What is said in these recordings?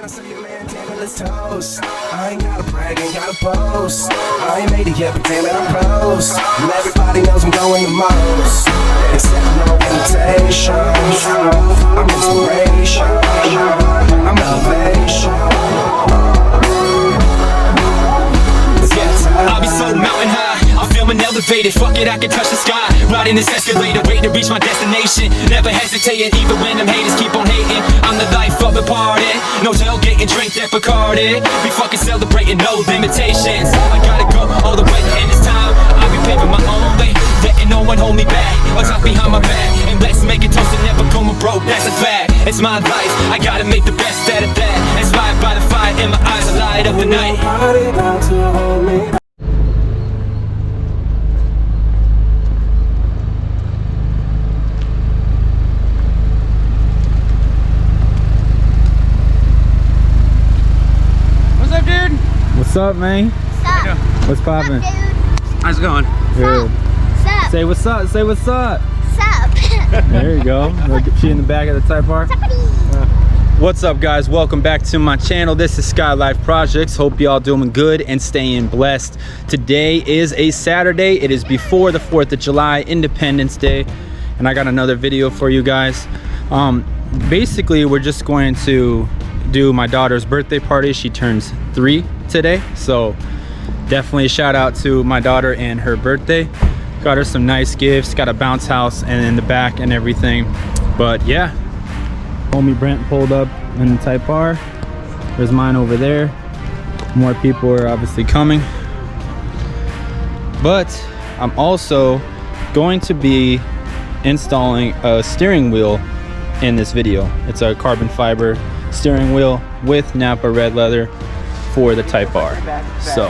I saw you laying down, let's toast. I ain't gotta brag, ain't gotta boast. I ain't made it yet, but damn it, I'm close. And everybody knows I'm going the most. Except no invitation. I'm inspiration. I'm elevation. Let's get tight. I'll be so mountain high, I'm feeling elevated. Fuck it, I can touch the sky. Riding this escalator, wait to reach my destination. Never hesitating, even when them haters keep on hating. I'm the life of the party. No tailgating, drink that Bacardi. We fucking celebrating, no limitations. I gotta go all the way, and it's time. I'll be paving my own way, letting no one hold me back or talk behind my back. And let's make it toast and never come broke, that's a fact. It's my life, I gotta make the best out of that. Inspired by the fire in my eyes, I light up the night. Nobody about to hold me. What's up, man? What's up? What's poppin'? How's it going? Good. What's up? Say what's up. Say what's up. What's up? There you go. She in the back of the Type R. What's up, guys? Welcome back to my channel. This is Skylyfe Projects. Hope y'all doing good and staying blessed. Today is a Saturday. It is before the 4th of July, Independence Day, and I got another video for you guys. Basically, we're just going to do my daughter's birthday party. She turns 3 today, so definitely a shout out to my daughter and her birthday. Got her some nice gifts, got a bounce house and in the back and everything. But yeah, homie Brent pulled up in the Type R. There's mine over there. More people are obviously coming, but I'm also going to be installing a steering wheel in this video. It's a carbon fiber steering wheel with Nappa red leather for the Type R. So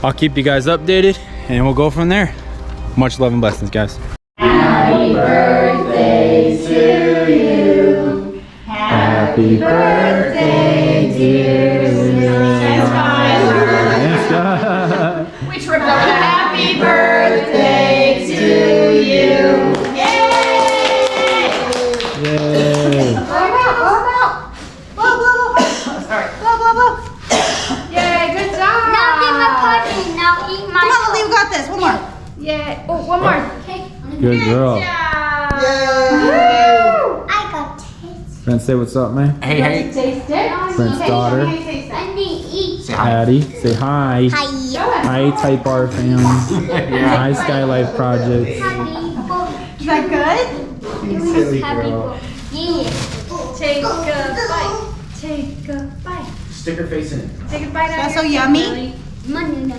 I'll keep you guys updated and we'll go from there. Much love and blessings, guys. Happy birthday to you. Happy birthday, dear Skylar. We tripped over the happy birthday to you. Yay! Yay. Yay, good job. Now get my pudding. Now eat my. Come on, Lily, we got this. One more. Yay. Oh, one more. Good girl. Woo! I got taste. Brent, say what's up, man. Hey, hey. Taste it. Brent's daughter, I need to eat. Say hi. Addie. Say hi. Hi. Hi, Type R fam. Hi, Skylyfe Projects. Is that good? Silly girl. Yeah. Take a bite. Take a bite. Stick her face in. Take a bite. That's so yummy. Money.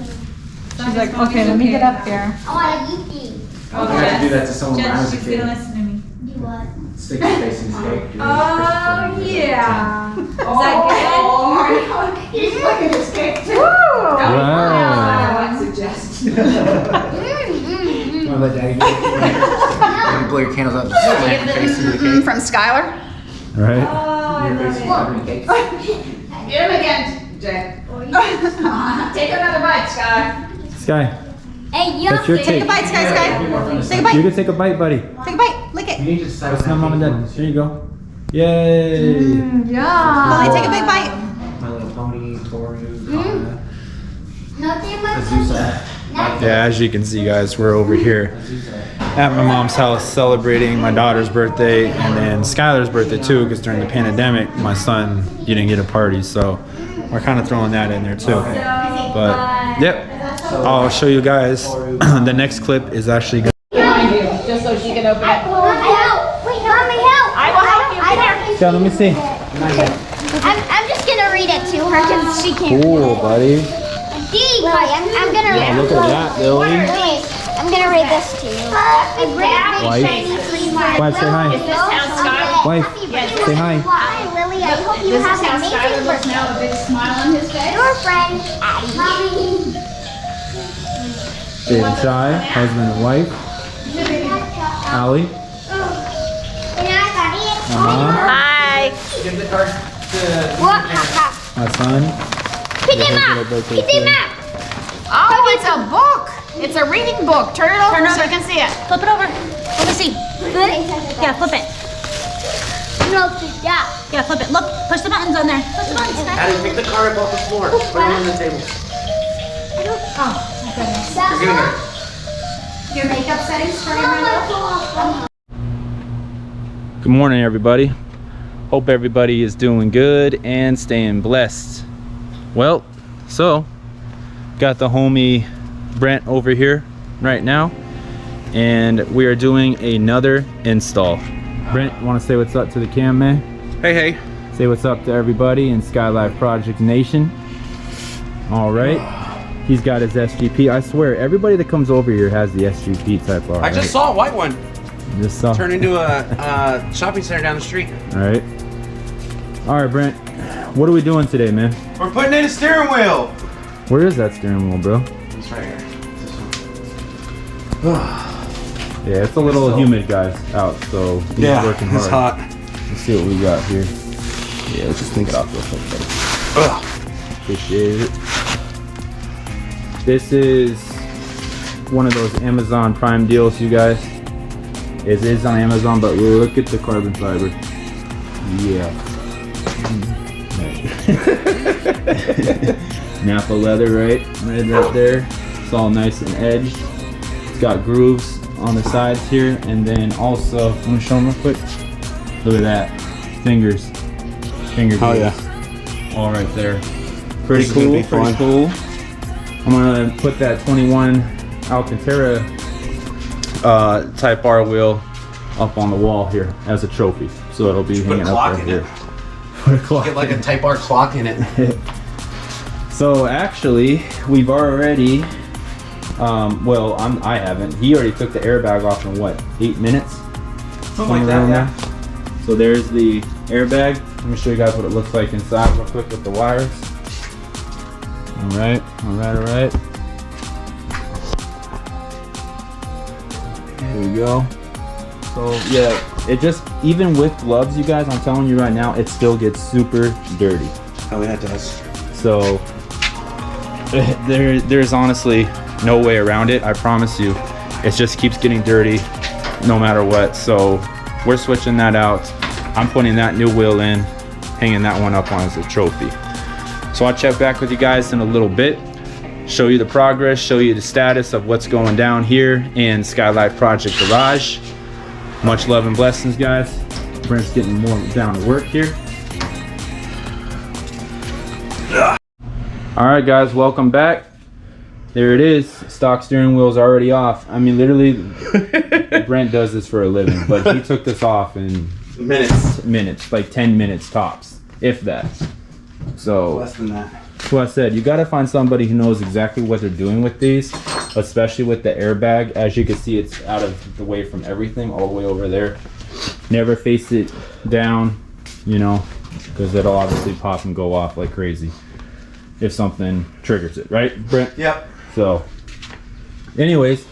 She's like, okay, let me get up there. I want to eat these. I had to do that to someone when I was a kid. listen to me. Do what? Stick your face in his cake. Oh, yeah. Is that good? He's looking at his cake too. Wow. Suggestion. Wanna let Daddy do it? You blow your candles up. Smack your face into the cake. From Skylar? Right? Your face is covered in cake. Get him again, Jay. Take another bite, Sky. Sky, Hey, you. that's your Take take. a bite, Sky. Take a You bite. can take a bite, buddy. Take a bite. Lick You it. need to decide Let's have mom and dad. There you go. Yay. Yeah. Lily, take a big bite. My Little Pony, Toru, Nothing but Azusa. Yeah, as you can see, guys, we're over here at my mom's house celebrating my daughter's birthday and then Skylar's birthday too, because during the pandemic my son didn't get a party, so we're kind of throwing that in there too. But yep, I'll show you guys. The next clip is actually good. Just so she can open it. help. Wait, mommy, help. I will help you. I don't. Sky, let me see. I'm just gonna read it to her because she can't. Cool, buddy. I'm gonna read. Oh, look at that, Lily. Wait, I'm gonna read this to you. Happy birthday, Wife. Wife, say hi. Is this how Skylar? Wife, say hi. Hi, Lily. I hope you This have is an how amazing Skylar looks birthday. now, a big smile on his face. Your friend, Addie. David Shy, husband and wife. Allie. Hi. Give the card to... What? My son. Pick him His little up. birthday Pick him today. up. Oh, it's a book. It's a reading book. Turn it over so you can see it. Flip it over. Let me see. Good? Yeah, flip it. No, yeah. Yeah, flip it. Look, push the button. buttons on there. Put the buttons, Sky. Addie, pick the card up off the floor. Put it on the table. Oh, my goodness. That's You're gonna not your makeup settings for your Good morning, everybody. Hope everybody is doing good and staying blessed. Well, so got the homie Brent over here right now, and we are doing another install. Brent, want to say what's up to the cam, man? Hey, hey. Say what's up to everybody in Skylyfe Project Nation. All right. He's got his SGP. I swear, everybody that comes over here has the SGP type R. I just saw a white one Just saw. turn into a shopping center down the street. All right. All right, Brent. What are we doing today, man? We're putting in a steering wheel. Where is that steering wheel, bro? It's right here. Yeah, it's a little humid, guys, out, so he's working hard. It's hot. Let's see what we got here. Yeah, let's just take it off real quick, buddy. Appreciate it. This is one of those Amazon Prime deals, you guys. It is on Amazon, but look at the carbon fiber. Yeah. Nappa leather, right? Right there. It's all nice and edged. It's got grooves on the sides here, and then also, let me show them real quick. Look at that. Finger grooves. Oh yeah. All right there. Pretty This is gonna cool, be pretty fun. cool. I'm gonna put that 21 Alcantara Type R wheel up on the wall here as a trophy. So it'll be hanging up right here. Put a clock Get like in a Type R clock in it. So actually, we've already, well, I haven't. He already took the airbag off in what, 8 minutes? Something like that, yeah. So there's the airbag. Let me show you guys what it looks like inside real quick with the wires. All right. There we go. So yeah, it just, even with gloves, you guys, I'm telling you right now, it still gets super dirty. Oh yeah, it does. So there's honestly no way around it. I promise you, it just keeps getting dirty no matter what. So we're switching that out. I'm putting that new wheel in, hanging that one up on as a trophy. So I'll check back with you guys in a little bit, show you the progress, show you the status of what's going down here in Skylyfe Project Garage. Much love and blessings, guys. Brent's getting more down to work here. All right, guys, welcome back. There it is. Stock steering wheel's already off. I mean, literally, Brent does this for a living, but he took this off in minutes, like 10 minutes tops, if that. So Less than that. that's what I said. You got to find somebody who knows exactly what they're doing with these, especially with the airbag. As you can see, it's out of the way from everything, all the way over there. Never face it down, you know, because it'll obviously pop and go off like crazy if something triggers it, right, Brent? Yep. So anyways,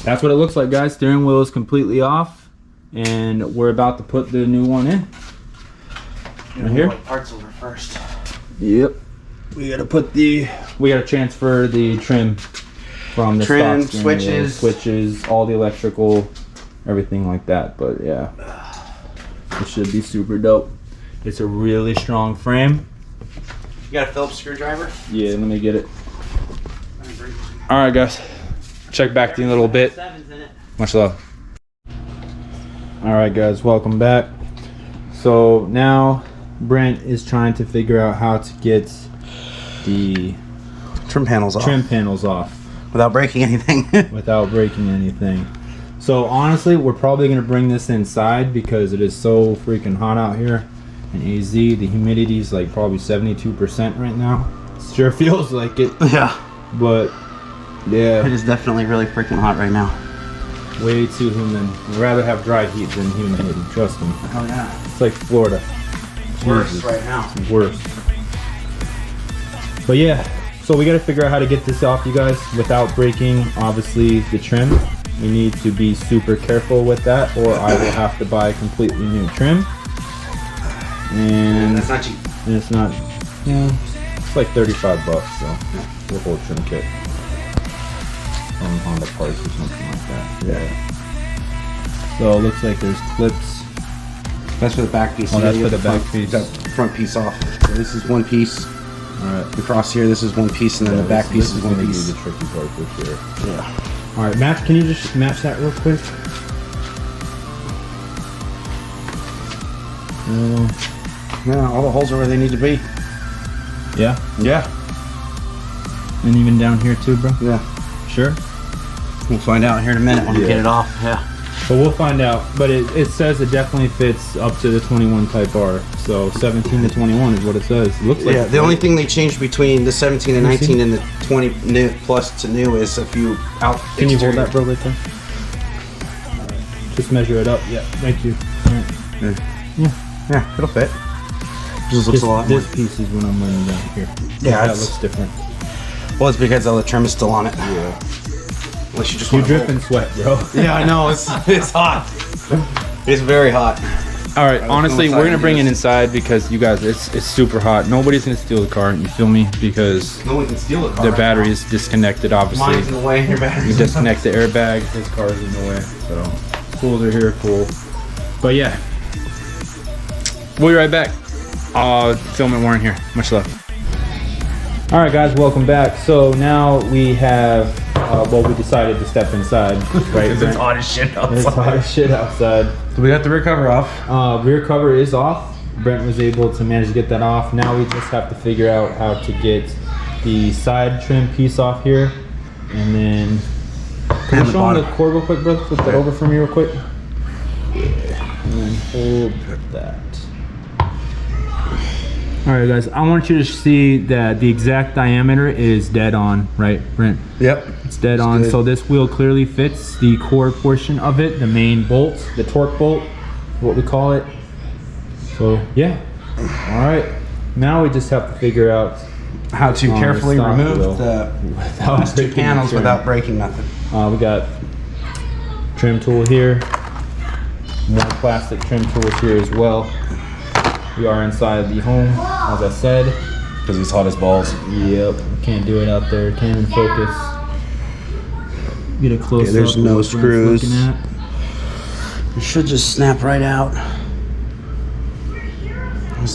that's what it looks like, guys. Steering wheel is completely off, and we're about to put the new one in. Right here. Parts over first. Yep. We gotta transfer the trim from the Trim, stock steering wheel, switches. switches, all the electrical, everything like that. But yeah, it should be super dope. It's a really strong frame. You got a Phillips screwdriver? Yeah, let me get it. All right, guys. Check back to you in a little bit. Much love. All right, guys, welcome back. So now Brent is trying to figure out how to get the Trim panels off. trim panels off Without breaking anything. without breaking anything. So honestly, we're probably gonna bring this inside because it is so freaking hot out here in AZ. The humidity is like probably 72% right now. Sure feels like it, Yeah. but yeah, It is definitely really freaking hot right now. way too humid. I'd rather have dry heat than humidity, trust me. Oh yeah. It's like Florida. Worse Jesus. right now. Worse. But yeah, so we got to figure out how to get this off, you guys, without breaking obviously the trim. We need to be super careful with that, or I will have to buy completely new trim. And That's not cheap. it's not, yeah, it's like 35 bucks, so yeah, the whole trim kit from Honda parts or something like that. Yeah. So it looks like there's clips. That's for the back piece. Oh, You that's gotta for get the back piece. That front piece off. this is one piece. All right. Across here, this is one piece, and then the back piece is one piece. The tricky part for sure. Yeah. All right, match. Can you just match that real quick? Yeah, all the holes are where they need to be. Yeah. Yeah. And even down here too, bro. Yeah. Sure. We'll find out here in a minute when we get it off. Yeah. But we'll find out. But it says it definitely fits up to the 21 Type R. So 17 to 21 is what it says. It looks like. Yeah. The only thing they changed between the 17 and 19 and the 20 new plus to new is a few out. Can you hold that, bro, right there? Just measure it up. Yeah. Thank you. All right. Yeah, it'll fit. Just looks a lot more. This piece is what I'm laying down here. Yeah, that looks different. Well, it's because all the trim is still on it. Yeah. Unless you just You want drip and sweat, bro. Yeah, I know. It's hot. It's very hot. All right, honestly, we're gonna bring it inside because you guys, it's super hot. Nobody's gonna steal the car. You feel me? Because No one can steal it. their battery is disconnected. Obviously, Mine's in the way. Your battery's you disconnect the airbag. His car's in the way. So tools are here, cool. But yeah, we'll be right back. Film and Warren here. Much love. All right, guys, welcome back. So now we have, well, we decided to step inside, right? It's hot as shit outside. It's hot as shit outside. So we got the rear cover off. Rear cover is off. Brent was able to manage to get that off. Now we just have to figure out how to get the side trim piece off here. And then, can you show them the cord real quick, bro? Flip that over for me real quick. Yeah, and then hold that. All right, guys, I want you to see that the exact diameter is dead on, right, Brent? Yep. It's dead on. good. So this wheel clearly fits the core portion of it, the main bolt, the torque bolt, what we call it. So yeah. All right. Now we just have to figure out How to carefully stop remove wheel the without plastic breaking the panels trim. without breaking nothing. We got trim tool here, more plastic trim tools here as well. We are inside the home, as I said. Because it's hot as balls. Yep, can't do it out there. Can't even focus. Get a close up. there's no of what Brent's screws. looking at. It should just snap right out.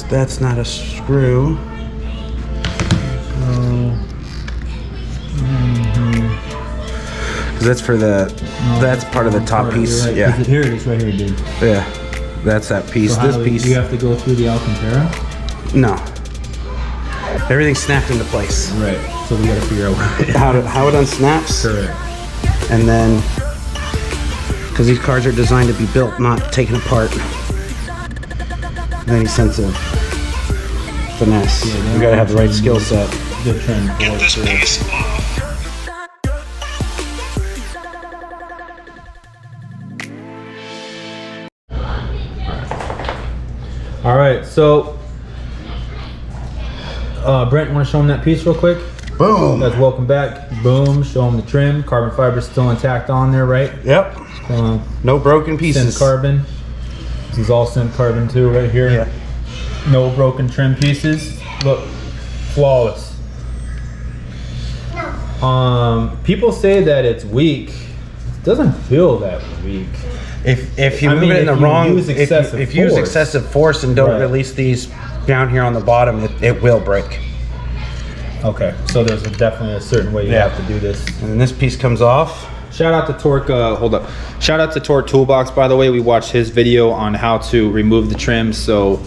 That's not a screw. Because that's for the, that's part of the top piece. Right. Yeah. Here it is, right here, dude. Yeah. That's that piece. So This how piece. do you have to go through the Alcantara? No. Everything's snapped into place. Right. So we gotta figure out How it unsnaps. Correct. And then, because these cars are designed to be built, not taken apart. In any sense of finesse. Yeah, you gotta have the right skill set. The trim. Get this piece off. All right, so Brent, want to show them that piece real quick? Boom. Guys, welcome back. Boom. Show them the trim. Carbon fiber still intact on there, right? Yep. No broken pieces. Synth carbon. This is all synth carbon too, right here. Yeah. No broken trim pieces. Look, flawless. People say that it's weak. It doesn't feel that weak. If you I move mean, it in if the you wrong, use if excessive you use force. excessive force and don't Right. release these down here on the bottom, it will break. Okay, so there's definitely a certain way you Yeah. have to do this. And then this piece comes off. Shout out to Torque, hold up. Shout out to Torque Toolbox, by the way. We watched his video on how to remove the trim, so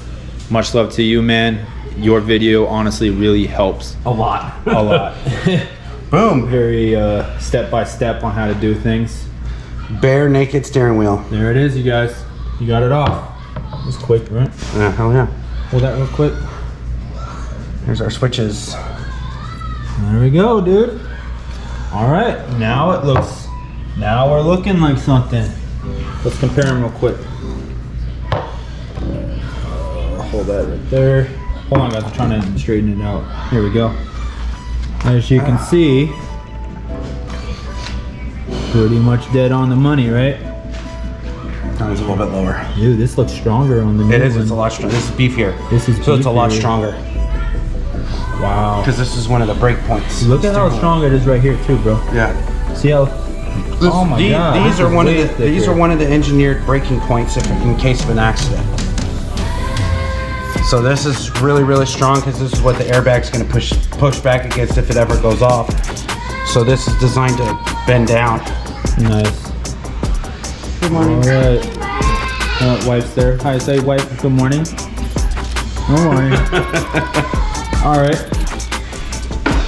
much love to you, man. Your video honestly really helps A lot. a lot. Boom. Very step by step on how to do things. Bare naked steering wheel. There it is, you guys. You got it off. It was quick, right? Yeah, hell yeah. Hold that real quick. There's our switches. There we go, dude. All right, now it looks, now we're looking like something. Let's compare them real quick. Hold that right there. Hold on, guys, I'm trying to straighten it out. Here we go. As you can see, pretty much dead on the money, right? It's a little bit lower. Dude, this looks stronger on the new It is. one. It's a lot stronger. This is beefier. This is so it's a lot beefier. stronger Wow. because this is one of the break points. Look at how strong it is right here too, bro. Yeah. See how? Oh my God. These this are is one of way the these thicker. are one of the engineered braking points in case of an accident. So this is really, really strong because this is what the airbag's gonna push back against if it ever goes off. So this is designed to bend down. Nice. Good morning. All right. Wife's there. Hi, say wife. Good morning. Good morning. All right.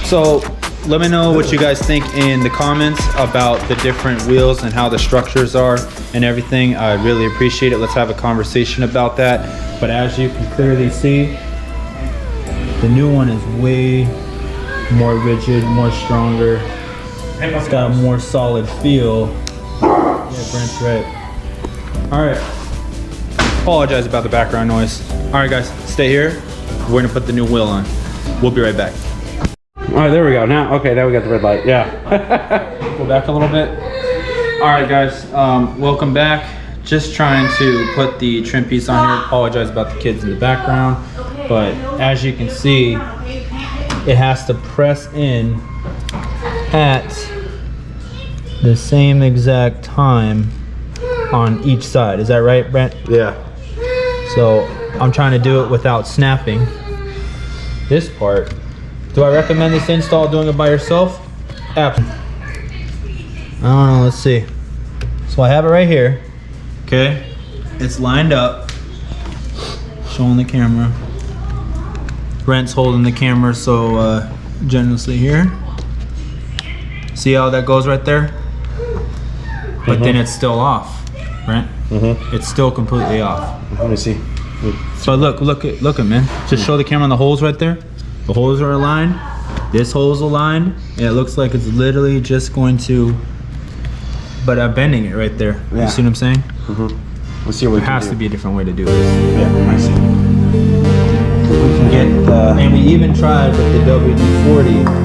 So let me know what you guys think in the comments about the different wheels and how the structures are and everything. I really appreciate it. Let's have a conversation about that. But as you can clearly see, the new one is way more rigid, more stronger. It's got a more solid feel. Yeah, Brent's right. All right. Apologize about the background noise. All right, guys, stay here. We're gonna put the new wheel on. We'll be right back. All right, there we go. Now, okay, now we got the red light. Yeah. Go back a little bit. All right, guys, welcome back. Just trying to put the trim piece on here. Apologize about the kids in the background, but as you can see, it has to press in at the same exact time on each side. Is that right, Brent? Yeah. So I'm trying to do it without snapping this part. Do I recommend this install, doing it by yourself? Absolutely. I don't know, let's see. So I have it right here. Okay, it's lined up, showing the camera. Brent's holding the camera so generously here. See how that goes right there? But then it's still off, Brent. It's still completely off. Let me see. So look at man. Just show the camera on the holes right there. The holes are aligned. This hole's aligned, and it looks like it's literally just going to. But I'm bending it right there. Yeah. You see what I'm saying? Let's see what we There can has do. to be a different way to do this. Yeah, I see. We can get And we even tried with the WD-40